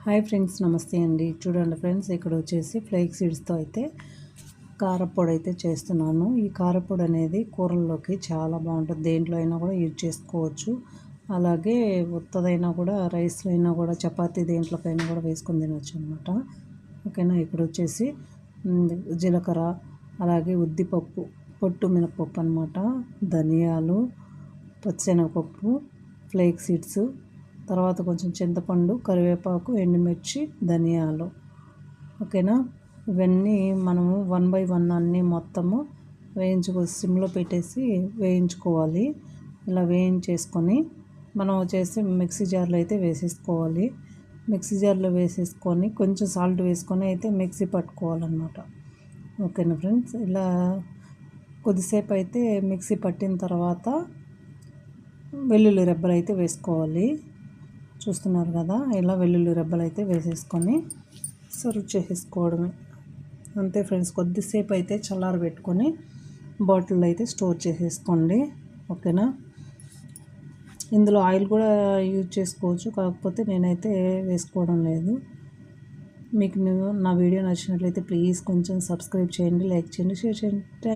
Hi friends, నమస్తే అండి. చూడండి ఫ్రెండ్స్, ఇక్కడ వచ్చేసి ఫ్లేక్ సీడ్స్తో అయితే కారపొడి అయితే చేస్తున్నాను. ఈ కారపొడి అనేది కూరల్లోకి చాలా బాగుంటుంది. దేంట్లో అయినా కూడా యూజ్ చేసుకోవచ్చు. అలాగే ఉత్తదైనా కూడా, రైస్లో అయినా కూడా, చపాతీ దేంట్లోకైనా కూడా వేసుకొని తినొచ్చు అనమాట. ఓకేనా. ఇక్కడ వచ్చేసి జీలకర్ర, అలాగే ఉద్దిపప్పు, పొట్టు మినపప్పు అనమాట, ధనియాలు, పచ్చెనగపప్పు, ఫ్లేక్ సీడ్స్, తర్వాత కొంచెం చింతపండు, కరివేపాకు, ఎండుమిర్చి, ధనియాలు. ఓకేనా. ఇవన్నీ మనము 1 బై 1 అన్నీ మొత్తము సిమ్లో పెట్టేసి వేయించుకోవాలి. ఇలా వేయించేసుకొని మనం వచ్చేసి మిక్సీ జార్లో అయితే వేసేసుకోవాలి. మిక్సీ జార్లో వేసేసుకొని కొంచెం సాల్ట్ వేసుకొని అయితే మిక్సీ పట్టుకోవాలన్నమాట. ఓకేనా ఫ్రెండ్స్. ఇలా కొద్దిసేపు అయితే మిక్సీ పట్టిన తర్వాత వెల్లుల్లి రెబ్బలు అయితే వేసుకోవాలి. చూస్తున్నారు కదా, ఇలా వెల్లుల్లి రెబ్బలు అయితే వేసేసుకొని సర్వ్ చేసేసుకోవడమే. అంతే ఫ్రెండ్స్. కొద్దిసేపు అయితే చల్లారబెట్టుకొని బాటిల్లో అయితే స్టోర్ చేసేసుకోండి. ఓకేనా. ఇందులో ఆయిల్ కూడా యూజ్ చేసుకోవచ్చు, కాకపోతే నేనైతే వేసుకోవడం లేదు. మీకు నా వీడియో నచ్చినట్లయితే ప్లీజ్ కొంచెం సబ్స్క్రైబ్ చేయండి, లైక్ చేయండి, షేర్ చేయండి.